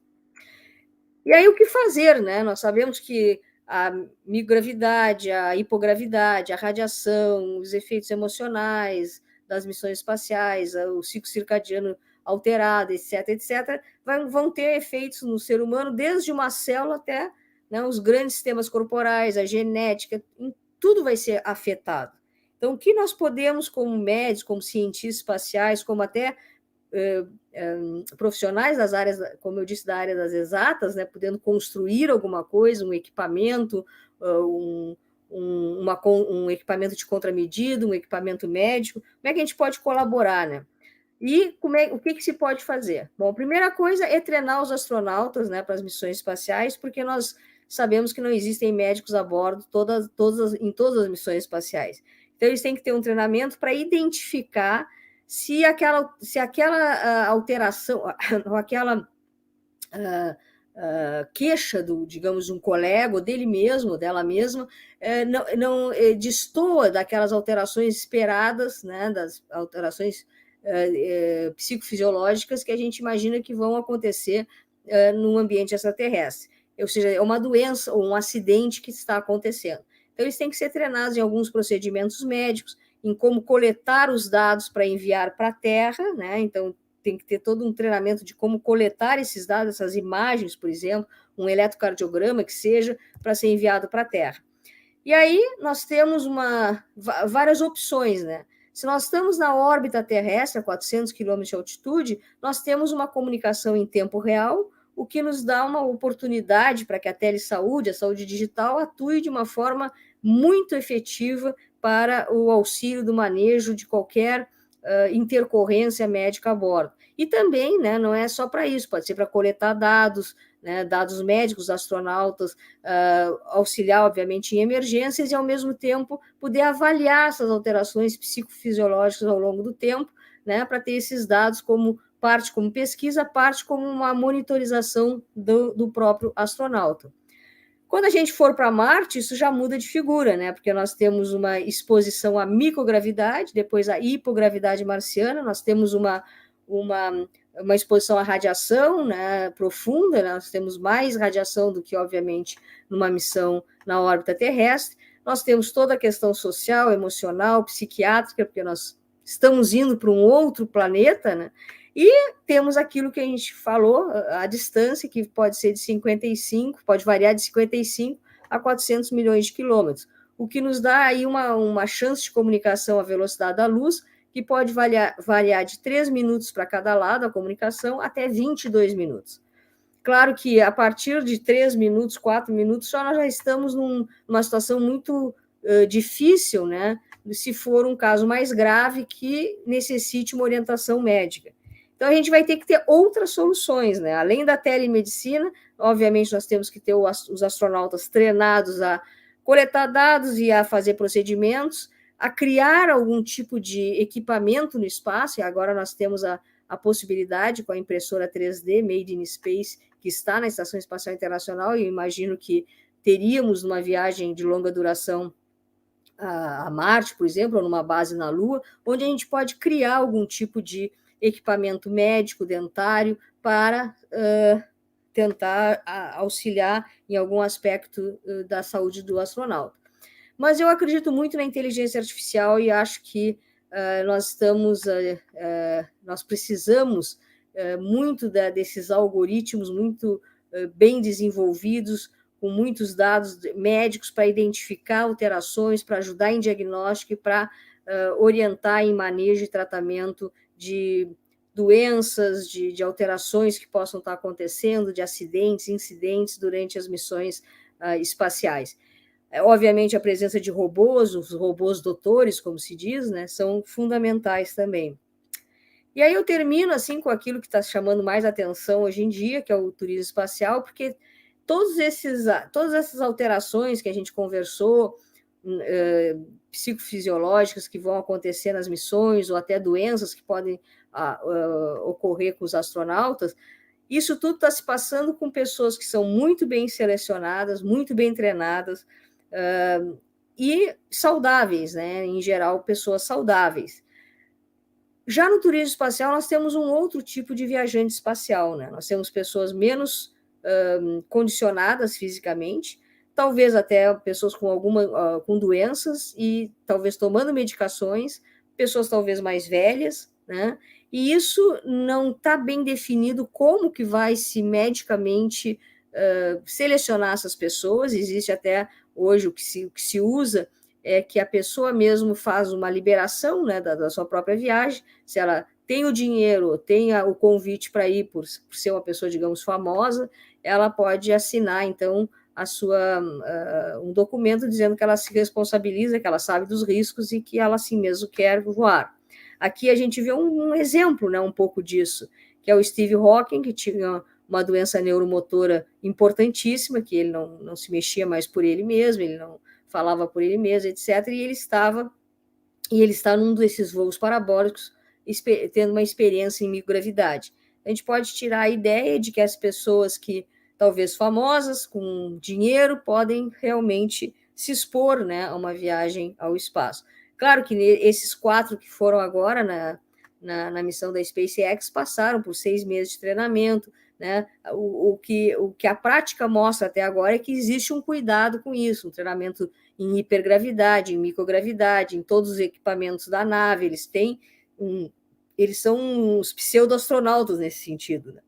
E aí, o que fazer, né? Nós sabemos que a microgravidade, a hipogravidade, a radiação, os efeitos emocionais das missões espaciais, o ciclo circadiano alterado, etc., etc., vão ter efeitos no ser humano, desde uma célula até, né, os grandes sistemas corporais, a genética, tudo vai ser afetado. Então, o que nós podemos, como médicos, como cientistas espaciais, como até profissionais das áreas, como eu disse, da área das exatas, né, podendo construir alguma coisa, um equipamento, um equipamento de contramedida, um equipamento médico, como é que a gente pode colaborar, né? E o que se pode fazer? Bom, a primeira coisa é treinar os astronautas, né, para as missões espaciais, porque nós sabemos que não existem médicos a bordo em todas as missões espaciais. Então, eles têm que ter um treinamento para identificar se aquela alteração, ou aquela queixa digamos, de um colega, ou dele mesmo, ou dela mesma, não destoa daquelas alterações esperadas, né, das alterações psicofisiológicas que a gente imagina que vão acontecer no ambiente extraterrestre. Ou seja, é uma doença ou um acidente que está acontecendo. Então, eles têm que ser treinados em alguns procedimentos médicos, em como coletar os dados para enviar para a Terra, né? Então, tem que ter todo um treinamento de como coletar esses dados, essas imagens, por exemplo, um eletrocardiograma que seja, para ser enviado para a Terra. E aí nós temos várias opções, né? Se nós estamos na órbita terrestre, a 400 km de altitude, nós temos uma comunicação em tempo real, o que nos dá uma oportunidade para que a telesaúde, a saúde digital, atue de uma forma muito efetiva para o auxílio do manejo de qualquer intercorrência médica a bordo. E também, né, não é só para isso, pode ser para coletar dados, né, dados médicos, astronautas, auxiliar, obviamente, em emergências e, ao mesmo tempo, poder avaliar essas alterações psicofisiológicas ao longo do tempo, né, para ter esses dados parte como pesquisa, parte como uma monitorização do próprio astronauta. Quando a gente for para Marte, isso já muda de figura, né? Porque nós temos uma exposição à microgravidade, depois à hipogravidade marciana, nós temos uma exposição à radiação, né, profunda, né? Nós temos mais radiação do que, obviamente, numa missão na órbita terrestre. Nós temos toda a questão social, emocional, psiquiátrica, porque nós estamos indo para um outro planeta, né? E temos aquilo que a gente falou, a distância, que pode ser de 55, pode variar de 55 a 400 milhões de quilômetros, o que nos dá aí uma chance de comunicação à velocidade da luz, que pode variar de 3 minutos para cada lado, a comunicação, até 22 minutos. Claro que a partir de 3 minutos, 4 minutos, nós já estamos numa situação muito difícil, né? Se for um caso mais grave que necessite uma orientação médica. Então, a gente vai ter que ter outras soluções, né? Além da telemedicina, obviamente, nós temos que ter os astronautas treinados a coletar dados e a fazer procedimentos, a criar algum tipo de equipamento no espaço, e agora nós temos a possibilidade com a impressora 3D Made in Space, que está na Estação Espacial Internacional, e eu imagino que teríamos uma viagem de longa duração a Marte, por exemplo, ou numa base na Lua, onde a gente pode criar algum tipo de equipamento médico, dentário, para tentar auxiliar em algum aspecto da saúde do astronauta. Mas eu acredito muito na inteligência artificial e acho que nós precisamos muito desses algoritmos muito bem desenvolvidos, com muitos dados médicos para identificar alterações, para ajudar em diagnóstico e para orientar em manejo e tratamento de doenças, de alterações que possam estar acontecendo, de acidentes, incidentes durante as missões espaciais. Obviamente, a presença de robôs, os robôs doutores, como se diz, né, são fundamentais também. E aí eu termino assim com aquilo que está chamando mais atenção hoje em dia, que é o turismo espacial, porque todas essas alterações que a gente conversou, psicofisiológicas que vão acontecer nas missões, ou até doenças que podem ocorrer com os astronautas, isso tudo está se passando com pessoas que são muito bem selecionadas, muito bem treinadas, e saudáveis, né? Em geral, pessoas saudáveis. Já no turismo espacial, nós temos um outro tipo de viajante espacial, né? Nós temos pessoas menos condicionadas fisicamente, talvez até pessoas com doenças e talvez tomando medicações, pessoas talvez mais velhas, né? E isso não está bem definido como que vai se medicamente selecionar essas pessoas. Existe até hoje o que se usa é que a pessoa mesmo faz uma liberação, né, da sua própria viagem, se ela tem o dinheiro, tem o convite para ir por ser uma pessoa, digamos, famosa, ela pode assinar, então, um documento dizendo que ela se responsabiliza, que ela sabe dos riscos e que ela, assim mesmo, quer voar. Aqui a gente vê um exemplo, né, um pouco disso, que é o Steve Hawking, que tinha uma doença neuromotora importantíssima, que ele não se mexia mais por ele mesmo, ele não falava por ele mesmo, etc. E ele está num desses voos parabólicos, tendo uma experiência em microgravidade. A gente pode tirar a ideia de que as pessoas que, talvez famosas, com dinheiro, podem realmente se expor, né, a uma viagem ao espaço. Claro que esses 4 que foram agora na missão da SpaceX passaram por 6 meses de treinamento, né? O que a prática mostra até agora é que existe um cuidado com isso, um treinamento em hipergravidade, em microgravidade, em todos os equipamentos da nave. Eles são uns pseudo-astronautas nesse sentido, né?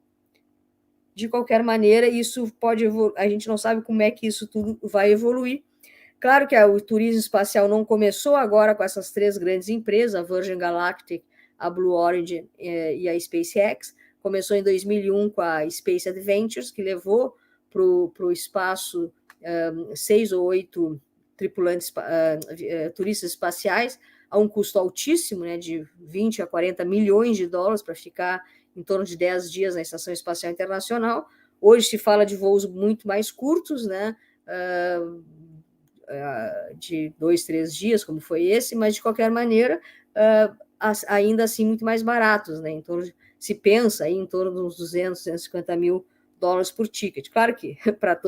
De qualquer maneira, isso pode a gente não sabe como é que isso tudo vai evoluir. Claro que o turismo espacial não começou agora com essas 3 grandes empresas, a Virgin Galactic, a Blue Origin e a SpaceX. Começou em 2001 com a Space Adventures, que levou para o espaço 6 ou 8 tripulantes, turistas espaciais, a um custo altíssimo, né, de 20 a 40 milhões de dólares para ficar em torno de 10 dias na Estação Espacial Internacional. Hoje se fala de voos muito mais curtos, né, de 2, 3 dias, como foi esse, mas de qualquer maneira, ainda assim muito mais baratos, né? Se pensa aí em torno de uns 200, 250 mil dólares por ticket. Claro que para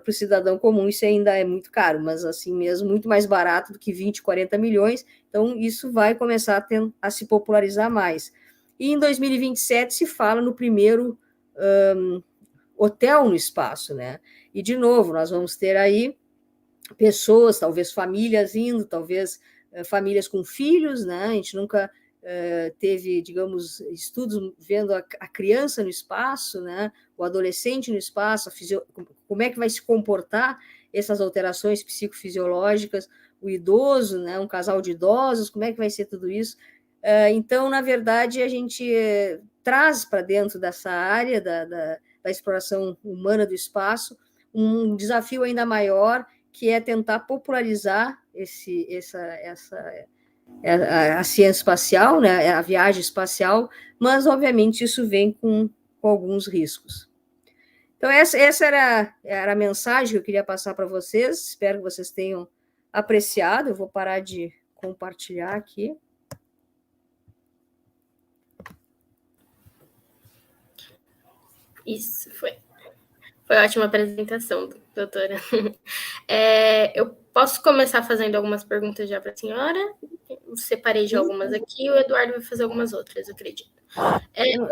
o cidadão comum isso ainda é muito caro, mas assim mesmo muito mais barato do que 20, 40 milhões. Então isso vai começar a se popularizar mais. E em 2027 se fala no primeiro hotel no espaço, né? E de novo nós vamos ter aí pessoas, talvez famílias indo, talvez famílias com filhos, né? A gente nunca teve, digamos, estudos vendo a criança no espaço, né? O adolescente no espaço, como é que vai se comportar essas alterações psicofisiológicas, o idoso, né? Um casal de idosos, como é que vai ser tudo isso? Então, na verdade, a gente traz para dentro dessa área da exploração humana do espaço um desafio ainda maior, que é tentar popularizar a ciência espacial, né, a viagem espacial, mas, obviamente, isso vem com alguns riscos. Então, essa era a mensagem que eu queria passar para vocês. Espero que vocês tenham apreciado. Eu vou parar de compartilhar aqui. Isso, foi ótima apresentação, doutora. Eu posso começar fazendo algumas perguntas já para a senhora? Eu separei de algumas aqui, o Eduardo vai fazer algumas outras, eu acredito.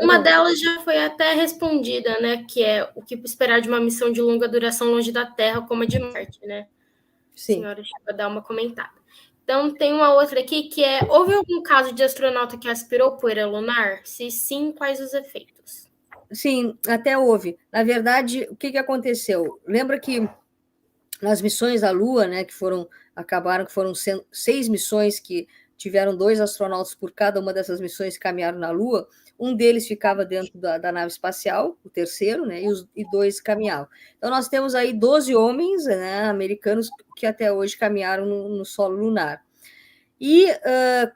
Uma delas já foi até respondida, né? Que é o que esperar de uma missão de longa duração longe da Terra, como a de Marte, né? Sim. A senhora chegou a dar uma comentada. Então, tem uma outra aqui que é: houve algum caso de astronauta que aspirou poeira lunar? Se sim, quais os efeitos? Sim, até houve. Na verdade, o que aconteceu? Lembra que nas missões à Lua, né, que foram 6 missões que tiveram 2 astronautas por cada uma dessas missões que caminharam na Lua, um deles ficava dentro da nave espacial, o terceiro, né, e 2 caminhavam. Então, nós temos aí 12 homens, né, americanos que até hoje caminharam no solo lunar. E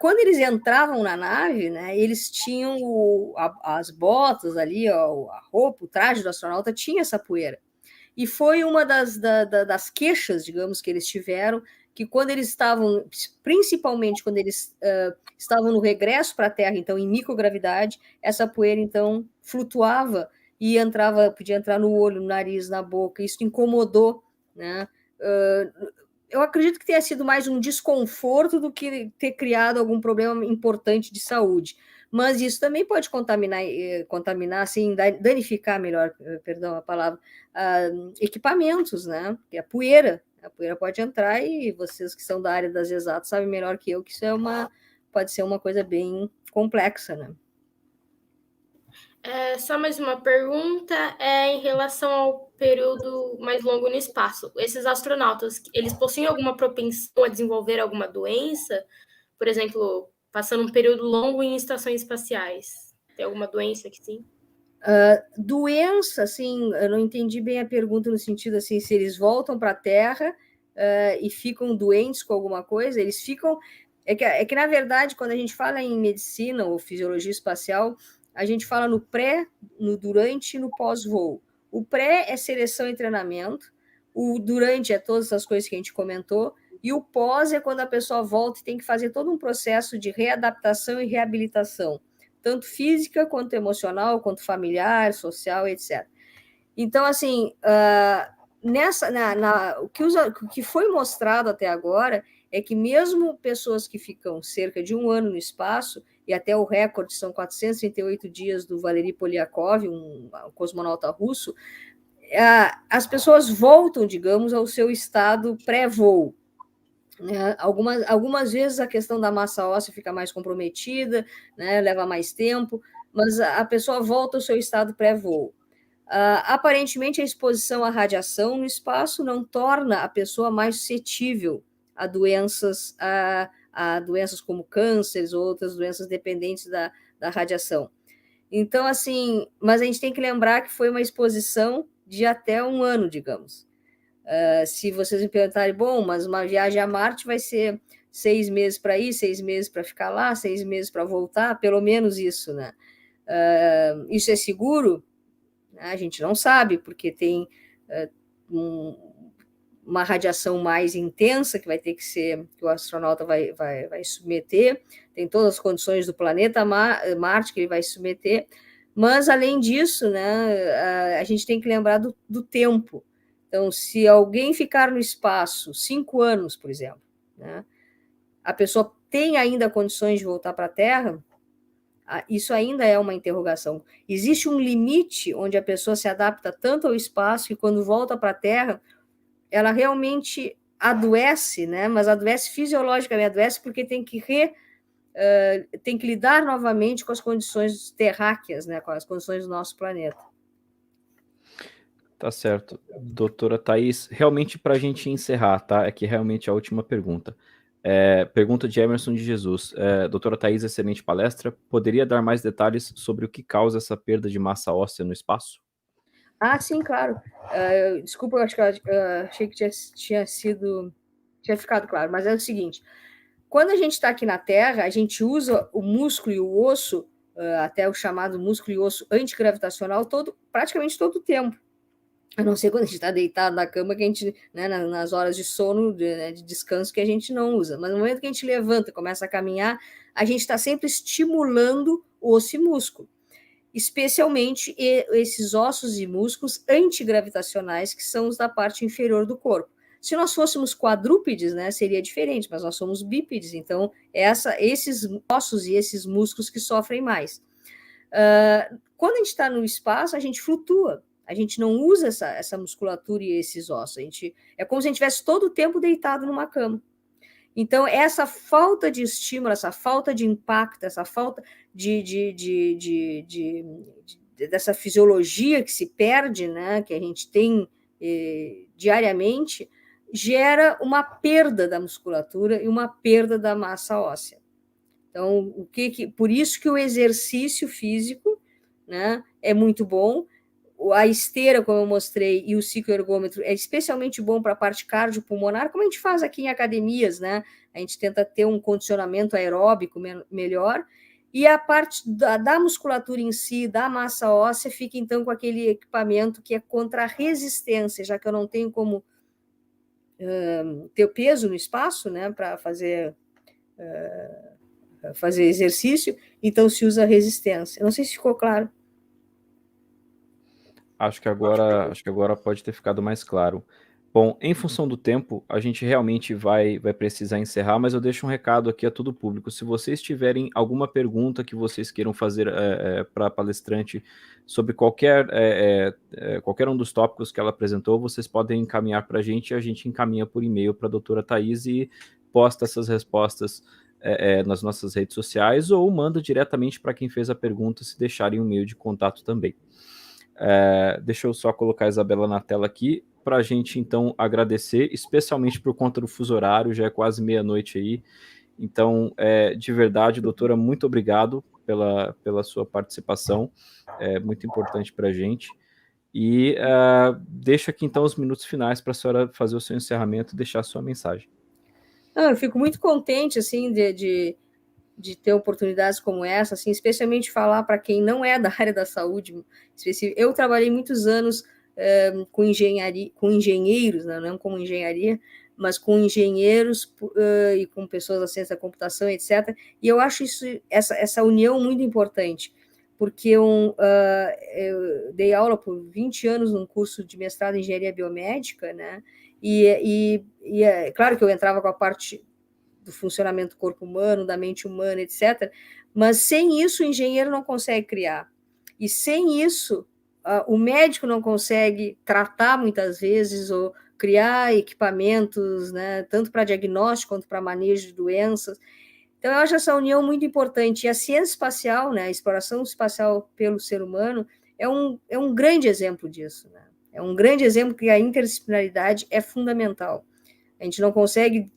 quando eles entravam na nave, né, eles tinham as botas ali, ó, a roupa, o traje do astronauta tinha essa poeira. E foi uma das queixas, digamos, que eles tiveram, que quando eles estavam, principalmente quando eles estavam no regresso para a Terra, então em microgravidade, essa poeira então flutuava e podia entrar no olho, no nariz, na boca. Isso incomodou, né? Eu acredito que tenha sido mais um desconforto do que ter criado algum problema importante de saúde. Mas isso também pode contaminar, assim, danificar, melhor, perdão a palavra, equipamentos, né? Porque a poeira pode entrar e vocês que são da área das exatas sabem melhor que eu que isso pode ser uma coisa bem complexa, né? Só mais uma pergunta em relação ao período mais longo no espaço. Esses astronautas, eles possuem alguma propensão a desenvolver alguma doença? Por exemplo, passando um período longo em estações espaciais. Tem alguma doença que sim? Doença, assim, eu não entendi bem a pergunta no sentido assim, se eles voltam para a Terra e ficam doentes com alguma coisa, eles ficam... É que, na verdade, quando a gente fala em medicina ou fisiologia espacial, a gente fala no pré, no durante e no pós-voo. O pré é seleção e treinamento, o durante é todas as coisas que a gente comentou, e o pós é quando a pessoa volta e tem que fazer todo um processo de readaptação e reabilitação, tanto física, quanto emocional, quanto familiar, social, etc. Então, assim, o que foi mostrado até agora é que mesmo pessoas que ficam cerca de 1 ano no espaço, e até o recorde são 438 dias do Valery Polyakov, um cosmonauta russo, as pessoas voltam, digamos, ao seu estado pré-voo. Algumas vezes a questão da massa óssea fica mais comprometida, né, leva mais tempo, mas a pessoa volta ao seu estado pré-voo. Aparentemente, a exposição à radiação no espaço não torna a pessoa mais suscetível a doenças como cânceres ou outras doenças dependentes da radiação. Então, assim, mas a gente tem que lembrar que foi uma exposição de até 1 ano, digamos. Se vocês me perguntarem, bom, mas uma viagem a Marte vai ser 6 meses para ir, 6 meses para ficar lá, 6 meses para voltar, pelo menos isso, né? Isso é seguro? A gente não sabe, porque tem uma radiação mais intensa que vai ter que o astronauta vai submeter, tem todas as condições do planeta Marte que ele vai submeter, mas, além disso, né, a gente tem que lembrar do tempo. Então, se alguém ficar no espaço 5 anos, por exemplo, né, a pessoa tem ainda condições de voltar para a Terra? Isso ainda é uma interrogação. Existe um limite onde a pessoa se adapta tanto ao espaço que, quando volta para a Terra, ela realmente adoece, né? Mas adoece fisiologicamente, adoece porque tem que lidar novamente com as condições terráqueas, né? Com as condições do nosso planeta. Tá certo. Doutora Thaís, realmente para a gente encerrar, tá? É que realmente é a última pergunta. Pergunta de Emerson de Jesus. Doutora Thaís, excelente palestra. Poderia dar mais detalhes sobre o que causa essa perda de massa óssea no espaço? Sim, claro. Desculpa, eu acho que achei que tinha ficado claro, mas é o seguinte: quando a gente está aqui na Terra, a gente usa o músculo e o osso, até o chamado músculo e osso antigravitacional, praticamente todo o tempo. A não ser quando a gente está deitado na cama, que a gente, né, nas horas de sono, de descanso, que a gente não usa. Mas no momento que a gente levanta, começa a caminhar, a gente está sempre estimulando o osso e músculo, especialmente esses ossos e músculos antigravitacionais, que são os da parte inferior do corpo. Se nós fôssemos quadrúpedes, né, seria diferente, mas nós somos bípedes, então esses ossos e esses músculos que sofrem mais. Quando a gente está no espaço, a gente flutua, a gente não usa essa musculatura e esses ossos, é como se a gente estivesse todo o tempo deitado numa cama. Então, essa falta de estímulo, essa falta de impacto, essa falta dessa fisiologia que se perde, né, que a gente tem diariamente, gera uma perda da musculatura e uma perda da massa óssea. Então, por isso que o exercício físico, né, é muito bom. a esteira, como eu mostrei, e o cicloergômetro é especialmente bom para a parte cardiopulmonar, como a gente faz aqui em academias, né? A gente tenta ter um condicionamento aeróbico melhor, e a parte da musculatura em si, da massa óssea, fica então com aquele equipamento que é contra a resistência, já que eu não tenho como ter o peso no espaço, né, para fazer exercício, então se usa resistência. Não sei se ficou claro. Acho que agora pode ter ficado mais claro. Bom, em função do tempo, a gente realmente vai precisar encerrar, mas eu deixo um recado aqui a todo o público. Se vocês tiverem alguma pergunta que vocês queiram fazer para a palestrante sobre qualquer um dos tópicos que ela apresentou, vocês podem encaminhar para a gente e a gente encaminha por e-mail para a doutora Thaís e posta essas respostas nas nossas redes sociais ou manda diretamente para quem fez a pergunta se deixarem um e-mail de contato também. Deixa eu só colocar a Isabela na tela aqui para a gente então agradecer, especialmente por conta do fuso horário, já é quase meia-noite aí. Então, de verdade, doutora, muito obrigado pela sua participação, é muito importante para a gente. E deixo aqui então os minutos finais para a senhora fazer o seu encerramento e deixar a sua mensagem. Eu fico muito contente assim de ter oportunidades como essa, assim, especialmente falar para quem não é da área da saúde. Eu trabalhei muitos anos com engenheiros, né, não como engenharia, mas com engenheiros e com pessoas da ciência da computação, etc. E eu acho essa união muito importante, porque eu dei aula por 20 anos num curso de mestrado em engenharia biomédica, né? E é claro que eu entrava com a parte do funcionamento do corpo humano, da mente humana, etc. Mas sem isso o engenheiro não consegue criar. E sem isso o médico não consegue tratar muitas vezes ou criar equipamentos, né, tanto para diagnóstico quanto para manejo de doenças. Então, eu acho essa união muito importante. E a ciência espacial, né, a exploração espacial pelo ser humano, é um grande exemplo disso. Né? É um grande exemplo que a interdisciplinaridade é fundamental. A gente não consegue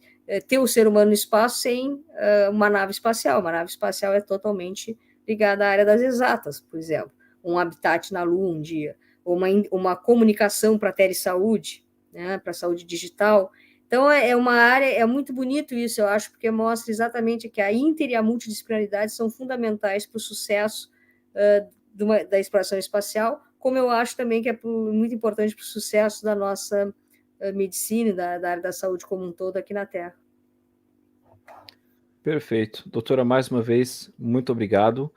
ter o ser humano no espaço sem uma nave espacial. Uma nave espacial é totalmente ligada à área das exatas, por exemplo. Um habitat na Lua um dia, ou uma comunicação para a telesaúde, né, para a saúde digital. Então, é uma área, é muito bonito isso, eu acho, porque mostra exatamente que a inter e a multidisciplinaridade são fundamentais para o sucesso da exploração espacial, como eu acho também que é muito importante para o sucesso da nossa medicina, da área da saúde como um todo aqui na Terra. Perfeito. Doutora, mais uma vez, muito obrigado.